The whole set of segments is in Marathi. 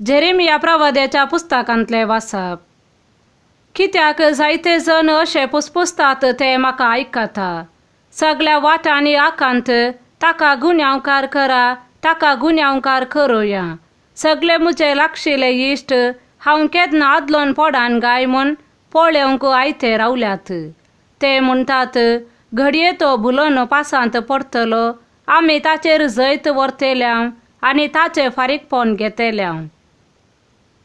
जेरेमिया प्रवाद्याच्या पुस्तकांतले वाचप. कित्याक जायते जण अशे पुसपुसतात ते म्हाका आयकता. सगळ्या वाटांनी आकांत ताका गुन्यांवकार करा, ताका गुन्यांवकार करुया. सगळे मुजे लागशिले इश्ट हांव केन्ना आदलोन पोडान गाय म्हूण पळोवंक आयते रावल्यात. ते म्हणटात, घडये तो भुलोन पासांत पडटलो, आमी ताचेर जैत व्हरतल्याव आनी ताचे फारीकपण घेतल्याव.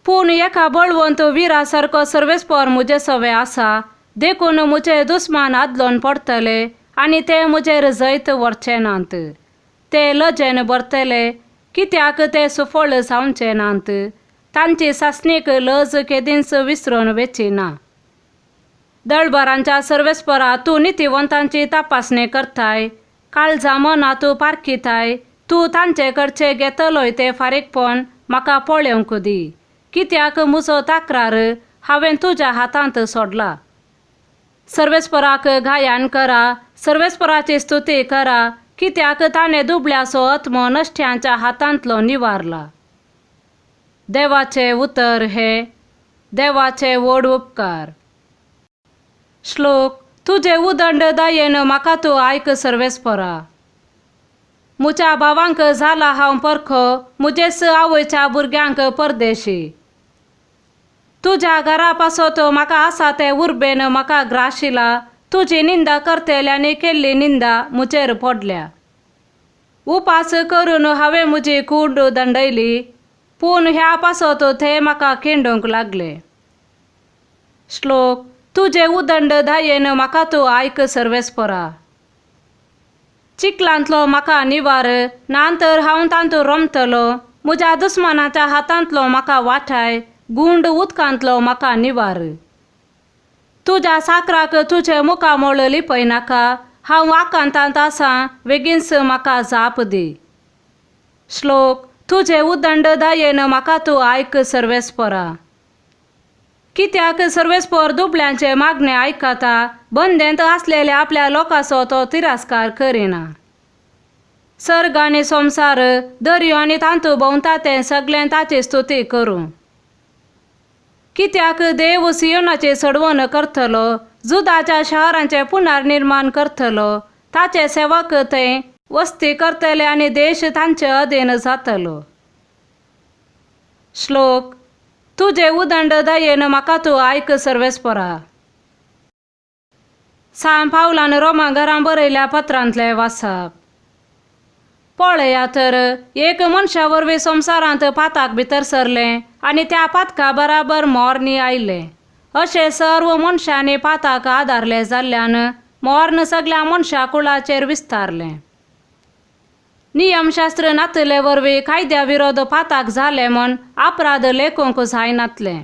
पूण एका बळवंत विरा सारको सर्वेस्पर मुजे सवे आसा, देखून मुजे दुस्मान आदलोन पडटले आनी ते मुजेर जैत व्हरचे नात. ते लजेन भरतले, कित्याक ते सुफळ जावचे नात. तांची सासणीक लज केदींच विसरून वेचिना. दळबरांच्या सर्वेस्परा, तूं नितीवंतांची तपासणी करताय, काळजा मना तूं पारखिताय. तूं तांचे कडचे घेतलोय ते फारीकपण म्हाका पळोवंक दी. कित्याक म्हजो तक्रार हांवें तुज्या हातांत सोडला. सर्वेस्पराक गायन करा, सर्वेस्पराची स्तुती करा, कित्याक ताणें दुबळ्याचो आत्मो नश्ट्यांच्या हातांतलो निवारला. देवाचे उतर हे. देवाचे व्हड उपकार. श्लोक. तुजे उदंड दयेन म्हाका तूं आयक सर्वेस्परा. म्हज्या भावांक जाला हांव परखो, मुजेच आवयच्या भुरग्यांक परदेशी. तुज्या घरा पासत म्हाका आसा ते उर्बेन म्हाका ग्राशिला. तुजी निंदा करतेल्यांनी केल्ली निंदा मुजेर पडल्या. उपास करून हांवें म्हजी कूड दंडयली, पूण ह्या पासत ते म्हाका खिंडूंक लागले. श्लोक. तुजे उदंड दयेन म्हाका तूं आयक सर्वेस्परा. चिखलांतलो म्हाका निवार, नांतर हांव तांतूं रोमतलो. म्हज्या दुस्मानाच्या हातांतलो म्हाका वाटाय, गुंड उदकांतलो म्हाका निवार. तुज्या साकराक तुजे मुखामोळ लिपय नाका, हांव आकांतांत आसां, बेगीनच म्हाका जाप दी. श्लोक. तुजे उदंड दयेन म्हाका तूं आयक सर्वेस्परा. कित्याक सर्वेस्पर दुबळ्यांचे मागणे आयकता, बंदेंत आसलेल्या आपल्या लोकांचो तो तिरस्कार करिना. सर्ग आनी संवसार, दर्यो आनी तांतूं भोंवता तें सगळें ताची स्तुती करूं. कित्याक देव सियोनाची सडवण करतलो, जुदाच्या शहरांचे पुनर्निर्माण करतलो. ताचे सेवक थंय वस्ती करतले आनी देश तांचे अधीन जातलो. श्लोक. तुजे उदंड दयेन म्हाका तूं आयक सर्वेस्परा. सांत पावलान रोमा घरां बरयल्या पत्रांतले वाचप. पळया तर, एक मनशा वरवीं संवसारांत पाताक भितर सरलें आनी त्या पातका बराबर मोरनी आयले. अशें सर्व मनशांनी पाताक आदारले जाल्ल्यान मोर्न सगळ्या मनशा कुळाचेर विस्तारलें. नियमशास्त्र नातले वरवीं कायद्या विरोध पाताक जाले म्हूण अपराध लेखूंक जायनातले.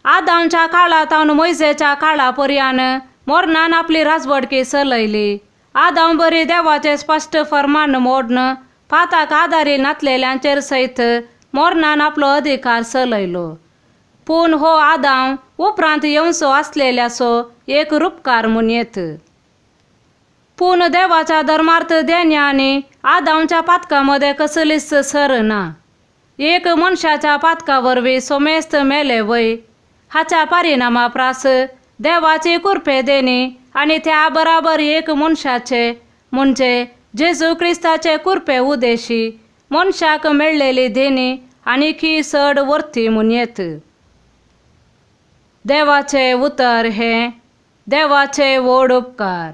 आदामच्या काळांतावन मोइजेच्या काळा पर्यान मोर्नान आपली राजवडकी चलयली. आदाम बरी देवाचे स्पश्ट फर्मान मोडन पाताक आदारी नातलेल्यांचेर सयत मोर्नान आपलो अधिकार चलयलो. पूण हो आदाम उपरांत येवचो आसलेल्याचो एक रूपकार म्हूण येत. पूण देवाच्या धर्मार्थ देण्यानी आदामच्या पातकामध्ये कसलीच सर ना. एक मनशाच्या पातका वरवीं सोमेस्त मेले वय. हाच्या परिणामाप्रास देवाची कृपे देणी आनी त्या बराबर एक मनशाचे म्हणजे जेजू क्रिस्ताचे कृपे उदेशी मनशाक मेळलेली देणी आनीकी चड वर्ती म्हूण येत. देवाचे उतर हे. देवाचे व्हड उपकार.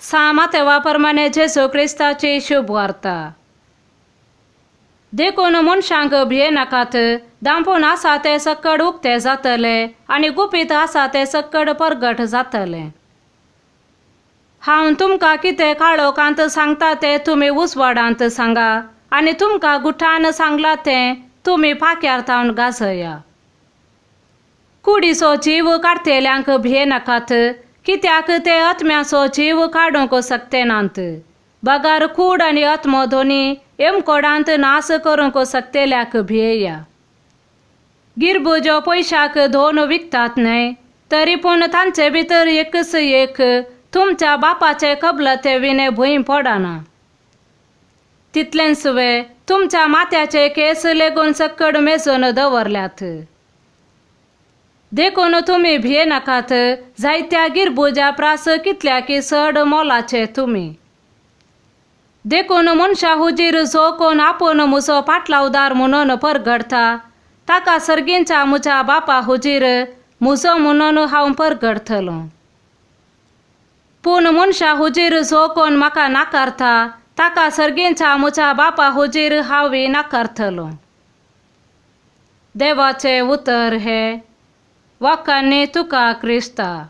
सामातेवा प्रमाणे जेजू क्रिस्ताची शुभ वार्ता. देखून मनशांक भिये नाकात. दांपून आसा ते सक्कड उक्ते जातले आनी गुपीत आसा ते सक्कड परगट जातले. हांव तुमकां कितें काळोखांत सांगता ते तुमी उजवाडांत सांगा, आनी तुमकां गुठान सांगलां तें तुमी पाक्यार थावन गाजया. कुडीचो जीव काडतेल्यांक भिये नाकात, कित्याक ते आत्म्याचो जीव काडूंक शकते नात. बगार कूड आनी आत्मो दोनी एमकोडांत नास करूंक शकतेल्याक भियेया. गिरबुजो पयशाक दोन विकतात न्हय, तरी पूण तांचे भितर एकच एक तुमच्या बापाचे कबलाते विने भंय पडना. तितलेंच वे तुमच्या माथ्याचे केस लेगून सकड मेजून दवरल्यात. देखून तुम्ही भिये नाकात, जायत्या गिरबुजा प्रास कितल्या की सड मोलाचे तुम्ही. देखून मनशा हुजीर जो कोण आपण मुसो पाटलावदार म्हणून परगडता, ताका सर्गींच्या मुच्या बापा हुजीर मुसो म्हणून हांव परगडतलो. पूण मनशा हुजीर जो कोण म्हाका नाकारता, ताका सर्गींच्या मुच्या बापा हुजीर हांव नाकारतलो. देवाचे उतर हे वाक्याने तुका क्रिस्ता.